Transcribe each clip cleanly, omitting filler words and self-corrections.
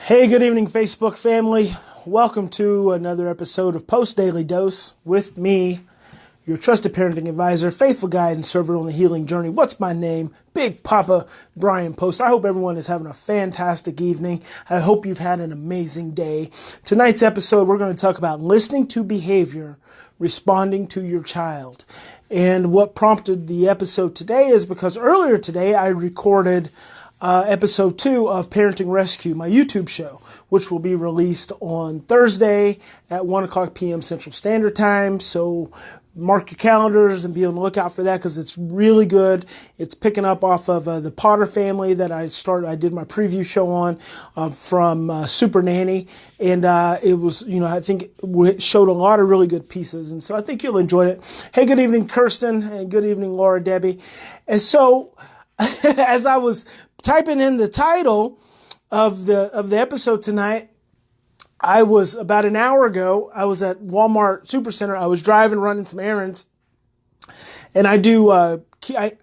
Hey, good evening, Facebook family. Welcome to another episode of Post Daily Dose with me, your trusted parenting advisor, faithful guide, and servant on the healing journey. What's my name? Big Papa Bryan+Post. I hope everyone is having a fantastic evening. I hope you've had an amazing day. Tonight's episode, we're going to talk about listening to behavior, responding to your child. And what prompted the episode today is because earlier today I recorded episode 2 of Parenting Rescue, my YouTube show, which will be released on Thursday at 1 o'clock p.m. Central Standard Time. So mark your calendars and be on the lookout for that because it's really good. It's picking up off of the Potter family that I did my preview show on from Super Nanny. And it was, I think it showed a lot of really good pieces. And so I think you'll enjoy it. Hey, good evening, Kirsten, and good evening, Laura Debbie. And so as I was typing in the title of the episode tonight, I was about an hour ago, I was at Walmart Supercenter. I was driving, running some errands, and I do, I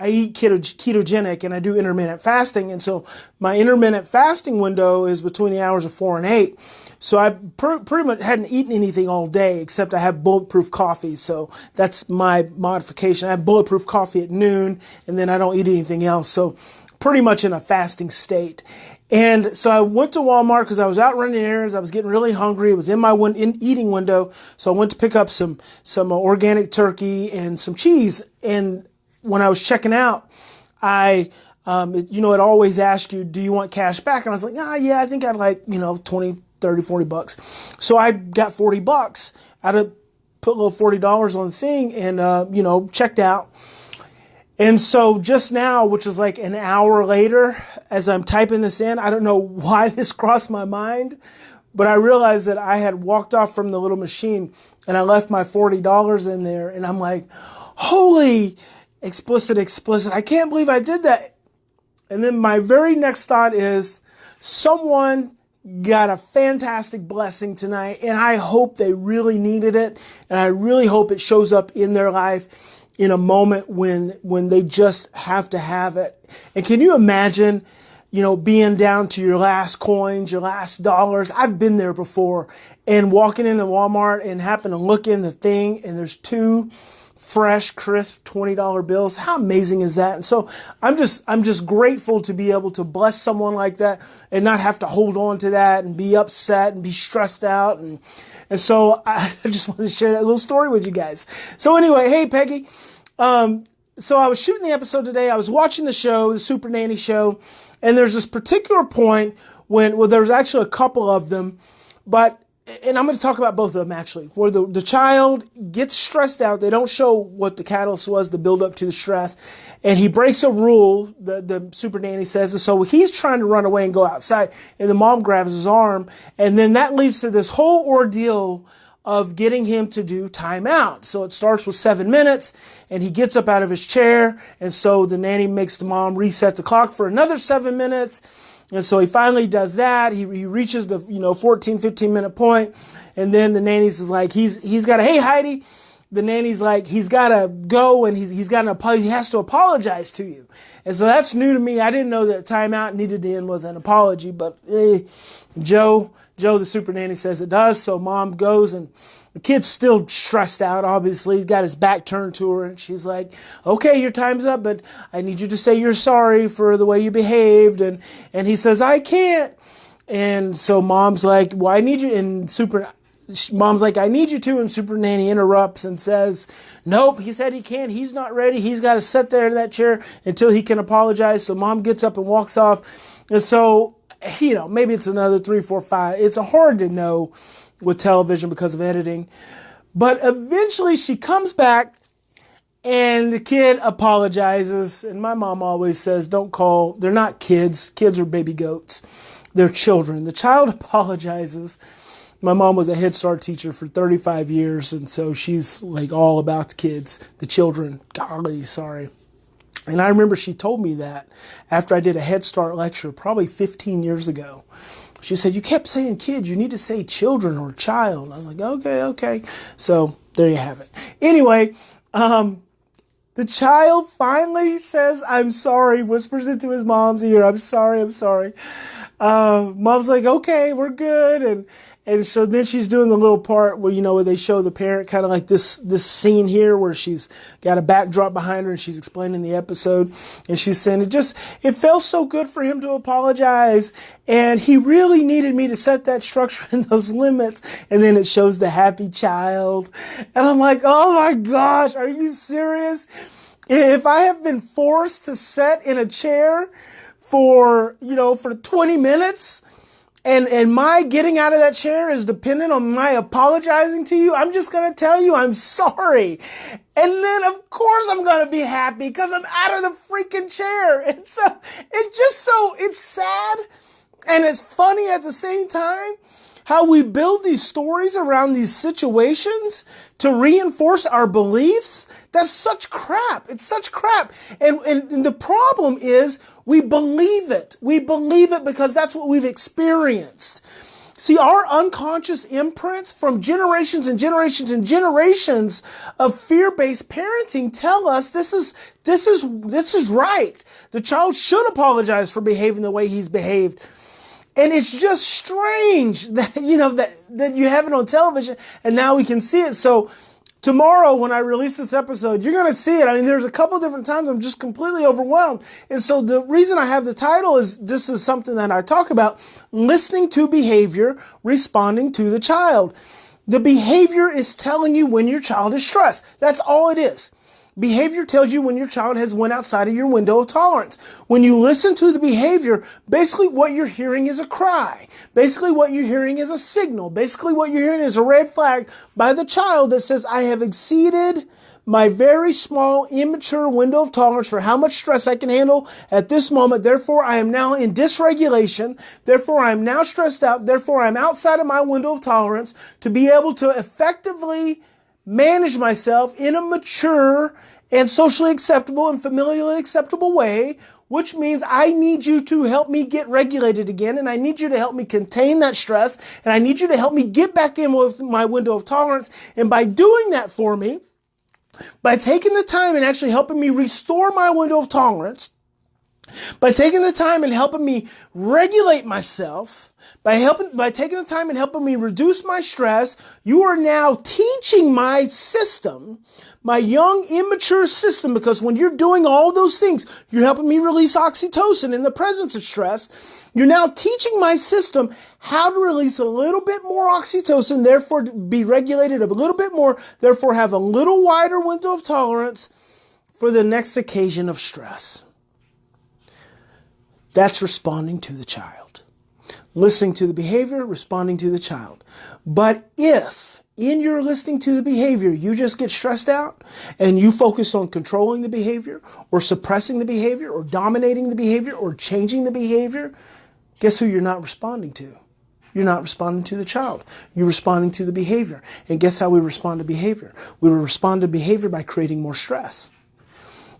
eat ketogenic and I do intermittent fasting. And so my intermittent fasting window is between the hours of 4 and 8. So I pretty much hadn't eaten anything all day except I have bulletproof coffee. So that's my modification. I have bulletproof coffee at noon and then I don't eat anything else. So pretty much in a fasting state. And so I went to Walmart because I was out running errands. I was getting really hungry. It was in my eating window. So I went to pick up some organic turkey and some cheese. And when I was checking out, it always asks you, do you want cash back? And I was like, yeah, I think I'd like, 20, 30, 40 bucks. So I got $40. I'd have put a little $40 on the thing and, checked out. And so just now, which is like an hour later, as I'm typing this in, I don't know why this crossed my mind, but I realized that I had walked off from the little machine and I left my $40 in there. And I'm like, holy explicit. I can't believe I did that. And then my very next thought is someone got a fantastic blessing tonight. And I hope they really needed it. And I really hope it shows up in their life in a moment when they just have to have it. And can you imagine, being down to your last coins, your last dollars? I've been there before and walking into Walmart and happen to look in the thing and there's 2 fresh, crisp $20 bills. How amazing is that? And so I'm just grateful to be able to bless someone like that and not have to hold on to that and be upset and be stressed out. And so I just wanted to share that little story with you guys. So anyway, hey, Peggy. So I was shooting the episode today. I was watching the show, the Super Nanny show, and there's this particular point there's actually a couple of them, and I'm going to talk about both of them actually, where the child gets stressed out. They don't show what the catalyst was, the build up to the stress, and he breaks a rule, the Super Nanny says, and so he's trying to run away and go outside, and the mom grabs his arm, and then that leads to this whole ordeal of getting him to do timeout. So it starts with 7 minutes and he gets up out of his chair. And so the nanny makes the mom reset the clock for another 7 minutes. And so he finally does that. He reaches the, 14, 15 minute point. And then the nanny's is like, he's got to, hey, Heidi. The nanny's like, he's got to go and he has to apologize to you. And so that's new to me. I didn't know that timeout needed to end with an apology, but Joe, the Super Nanny, says it does. So mom goes and the kid's still stressed out, obviously. He's got his back turned to her and she's like, okay, your time's up, but I need you to say you're sorry for the way you behaved. And he says, I can't. And so mom's like, well, I need you. And Mom's like, I need you to, and Super Nanny interrupts and says, nope, he said he can't. He's not ready. He's got to sit there in that chair until he can apologize. So mom gets up and walks off. And so, maybe it's another 3, 4, 5. It's hard to know with television because of editing. But eventually she comes back and the kid apologizes. And my mom always says, they're not kids. Kids are baby goats. They're children. The child apologizes. My mom was a Head Start teacher for 35 years, and so she's like all about the kids, the children. Golly, sorry. And I remember she told me that after I did a Head Start lecture probably 15 years ago. She said, you kept saying kids, you need to say children or child. I was like, okay. So there you have it. Anyway, the child finally says, I'm sorry, whispers into his mom's ear, I'm sorry. Mom's like, okay, we're good. And so then she's doing the little part where, where they show the parent kind of like this scene here where she's got a backdrop behind her and she's explaining the episode. And she's saying it felt so good for him to apologize. And he really needed me to set that structure and those limits. And then it shows the happy child. And I'm like, oh my gosh, are you serious? If I have been forced to sit in a chair for 20 minutes, and my getting out of that chair is dependent on my apologizing to you, I'm just going to tell you I'm sorry. And then, of course, I'm going to be happy because I'm out of the freaking chair. And so it's sad and it's funny at the same time how we build these stories around these situations to reinforce our beliefs. That's such crap. It's such crap. And the problem is we believe it. We believe it because that's what we've experienced. See, our unconscious imprints from generations and generations and generations of fear-based parenting tell us this is right. The child should apologize for behaving the way he's behaved. And it's just strange that, that you have it on television and now we can see it. So tomorrow when I release this episode, you're going to see it. I mean, there's a couple different times I'm just completely overwhelmed. And so the reason I have the title is this is something that I talk about, listening to behavior, responding to the child. The behavior is telling you when your child is stressed. That's all it is. Behavior tells you when your child has went outside of your window of tolerance. When you listen to the behavior, basically what you're hearing is a cry. Basically what you're hearing is a signal. Basically what you're hearing is a red flag by the child that says, I have exceeded my very small, immature window of tolerance for how much stress I can handle at this moment. Therefore, I am now in dysregulation. Therefore, I am now stressed out. Therefore, I'm outside of my window of tolerance to be able to effectively manage myself in a mature and socially acceptable and familially acceptable way, which means I need you to help me get regulated again, and I need you to help me contain that stress, and I need you to help me get back in with my window of tolerance. And by doing that for me, by taking the time and actually helping me restore my window of tolerance, by taking the time and helping me regulate myself, by taking the time and helping me reduce my stress, you are now teaching my system, my young, immature system, because when you're doing all those things, you're helping me release oxytocin in the presence of stress. You're now teaching my system how to release a little bit more oxytocin, therefore be regulated a little bit more, therefore have a little wider window of tolerance for the next occasion of stress. That's responding to the child. Listening to the behavior, responding to the child. But if in your listening to the behavior, you just get stressed out and you focus on controlling the behavior or suppressing the behavior or dominating the behavior or changing the behavior, guess who you're not responding to? You're not responding to the child. You're responding to the behavior. And guess how we respond to behavior? We respond to behavior by creating more stress.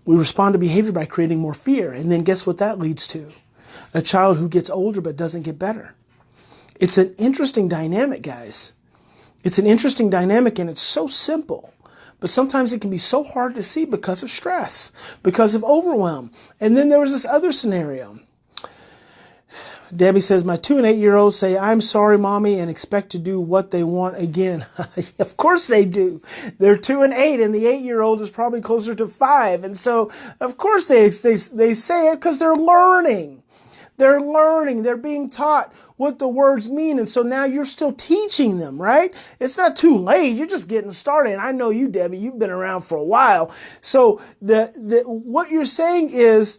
We respond to behavior by creating more fear. And then guess what that leads to? A child who gets older but doesn't get better. It's an interesting dynamic, guys. It's an interesting dynamic, and it's so simple. But sometimes it can be so hard to see because of stress, because of overwhelm. And then there was this other scenario. Debbie says, my 2 and 8-year-olds say, I'm sorry, Mommy, and expect to do what they want again. Of course they do. They're 2 and 8, and the 8-year-old is probably closer to 5. And so, of course, they say it because they're learning. They're learning. They're being taught what the words mean. And so now you're still teaching them, right? It's not too late. You're just getting started. And I know you, Debbie, you've been around for a while. So what you're saying is,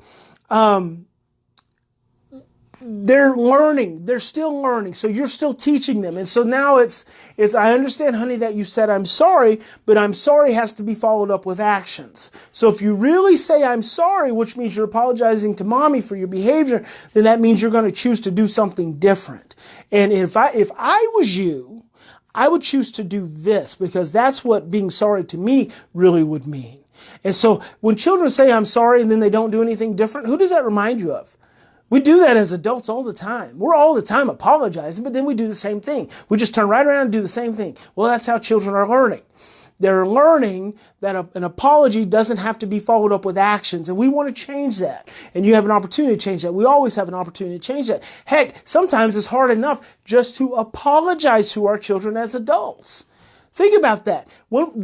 they're learning. They're still learning. So you're still teaching them. And so now it's, I understand, honey, that you said I'm sorry, but I'm sorry has to be followed up with actions. So if you really say I'm sorry, which means you're apologizing to Mommy for your behavior, then that means you're going to choose to do something different. And if I was you, I would choose to do this, because that's what being sorry to me really would mean. And so when children say I'm sorry and then they don't do anything different, who does that remind you of? We do that as adults all the time. We're all the time apologizing, but then we do the same thing. We just turn right around and do the same thing. Well, that's how children are learning. They're learning that an apology doesn't have to be followed up with actions. And we want to change that. And you have an opportunity to change that. We always have an opportunity to change that. Heck, sometimes it's hard enough just to apologize to our children as adults. Think about that.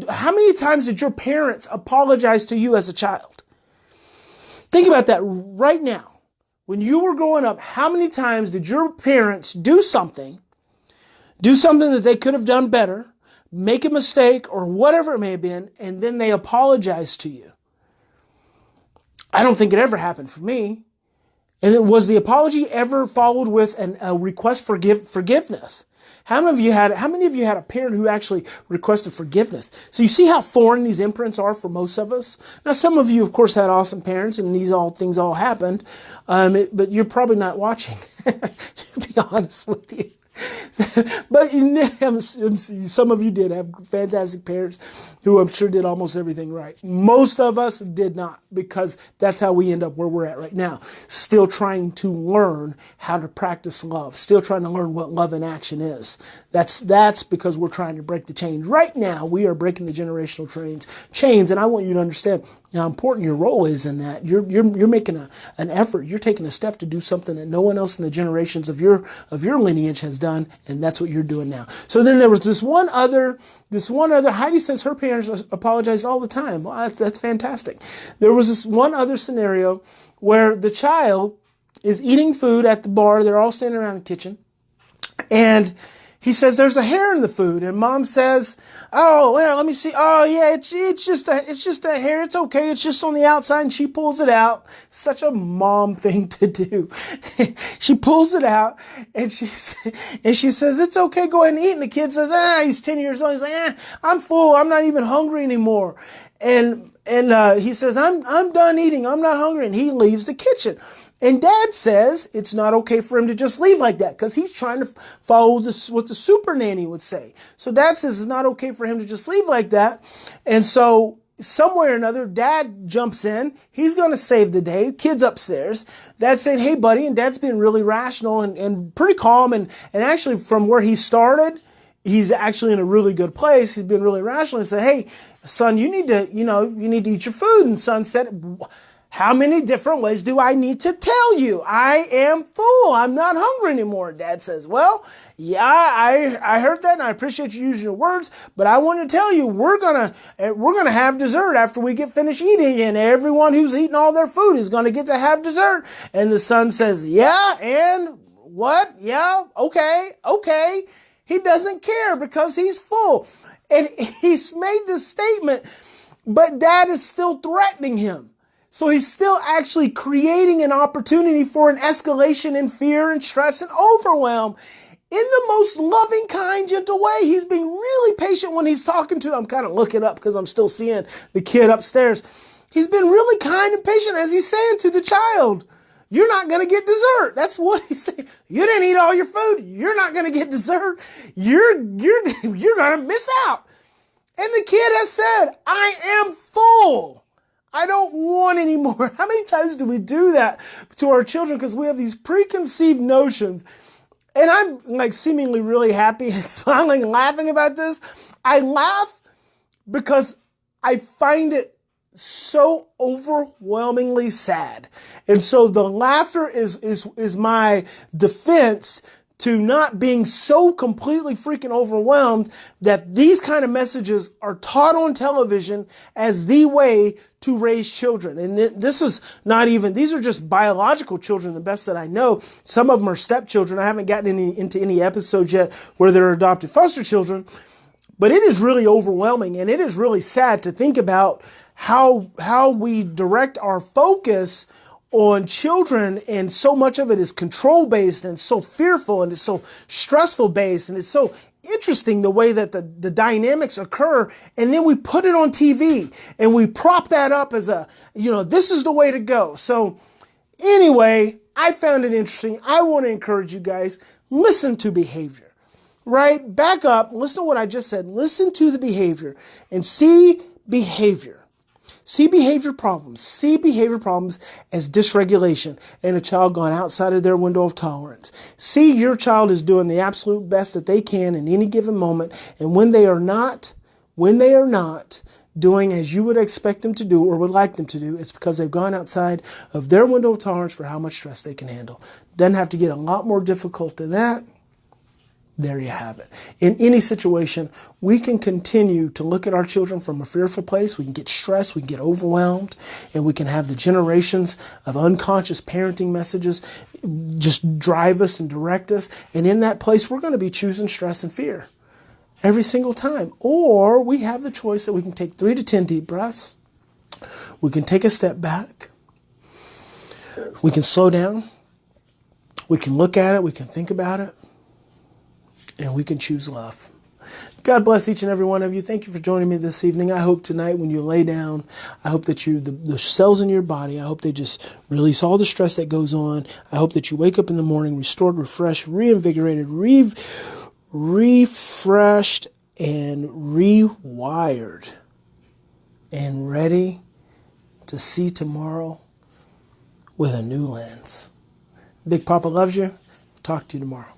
How many times did your parents apologize to you as a child? Think about that right now. When you were growing up, how many times did your parents do something that they could have done better, make a mistake or whatever it may have been, and then they apologized to you? I don't think it ever happened for me. And was the apology ever followed with a request for forgiveness? How many of you had a parent who actually requested forgiveness? So you see how foreign these imprints are for most of us? Now, some of you, of course, had awesome parents and things all happened, but you're probably not watching, to be honest with you. But some of you did have fantastic parents who I'm sure did almost everything right. Most of us did not, because that's how we end up where we're at right now. Still trying to learn how to practice love. Still trying to learn what love in action is. That's because we're trying to break the chains. Right now, we are breaking the generational chains, and I want you to understand how important your role is in that. You're making an effort. You're taking a step to do something that no one else in the generations of your lineage has done, and that's what you're doing now. So then there was this one other, Heidi says her parents apologize all the time. Well, that's fantastic. There was this one other scenario where the child is eating food at the bar. They're all standing around the kitchen, and he says there's a hair in the food, and mom says, "Oh, well, let me see. Oh, yeah, it's just a hair. It's okay. It's just on the outside." And she pulls it out. Such a mom thing to do. She pulls it out, and she says, "It's okay. Go ahead and eat." And the kid says, he's 10 years old. He's like, "I'm full. I'm not even hungry anymore." And he says, "I'm done eating. I'm not hungry." And he leaves the kitchen. And Dad says it's not okay for him to just leave like that, because he's trying to follow what the super nanny would say. So Dad says it's not okay for him to just leave like that. And so somewhere or another, Dad jumps in. He's going to save the day. Kid's upstairs. Dad's saying, "Hey, buddy." And Dad's been really rational and pretty calm. And actually, from where he started, he's actually in a really good place. He's been really rational and said, "Hey, son, you need to eat your food." And son said, "How many different ways do I need to tell you? I am full. I'm not hungry anymore." Dad says, "Well, yeah, I heard that, and I appreciate you using your words, but I want to tell you, we're gonna have dessert after we get finished eating, and everyone who's eaten all their food is gonna get to have dessert." And the son says, "Yeah, and what? Yeah, okay." He doesn't care because he's full. And he's made this statement, but Dad is still threatening him. So he's still actually creating an opportunity for an escalation in fear and stress and overwhelm in the most loving, kind, gentle way. He's being really patient when he's talking to him. I'm kind of looking up because I'm still seeing the kid upstairs. He's been really kind and patient as he's saying to the child, "You're not going to get dessert." That's what he's saying. "You didn't eat all your food. You're not going to get dessert. You're going to miss out." And the kid has said, "I am full. I don't want any more." How many times do we do that to our children? Because we have these preconceived notions. And I'm like seemingly really happy and smiling and laughing about this. I laugh because I find it so overwhelmingly sad. And so the laughter is my defense to not being so completely freaking overwhelmed that these kind of messages are taught on television as the way to raise children. And this is not even, these are just biological children, the best that I know. Some of them are stepchildren. I haven't gotten into any episodes yet where they're adopted foster children. But it is really overwhelming, and it is really sad to think about how we direct our focus on children, and so much of it is control-based and so fearful and it's so stressful-based, and it's so interesting the way that the dynamics occur, and then we put it on TV and we prop that up as this is the way to go. So anyway, I found it interesting. I want to encourage you guys, listen to behavior, right? Back up, listen to what I just said. Listen to the behavior and see behavior. See behavior problems. See behavior problems as dysregulation and a child gone outside of their window of tolerance. See your child is doing the absolute best that they can in any given moment. And when they are not, when they are not doing as you would expect them to do or would like them to do, it's because they've gone outside of their window of tolerance for how much stress they can handle. Doesn't have to get a lot more difficult than that. There you have it. In any situation, we can continue to look at our children from a fearful place. We can get stressed, we can get overwhelmed, and we can have the generations of unconscious parenting messages just drive us and direct us. And in that place, we're going to be choosing stress and fear every single time. Or we have the choice that we can take 3 to 10 deep breaths. We can take a step back. We can slow down. We can look at it. We can think about it. And we can choose love. God bless each and every one of you. Thank you for joining me this evening. I hope tonight when you lay down, I hope that the cells in your body, I hope they just release all the stress that goes on. I hope that you wake up in the morning restored, refreshed, reinvigorated, refreshed, and rewired, and ready to see tomorrow with a new lens. Big Papa loves you. Talk to you tomorrow.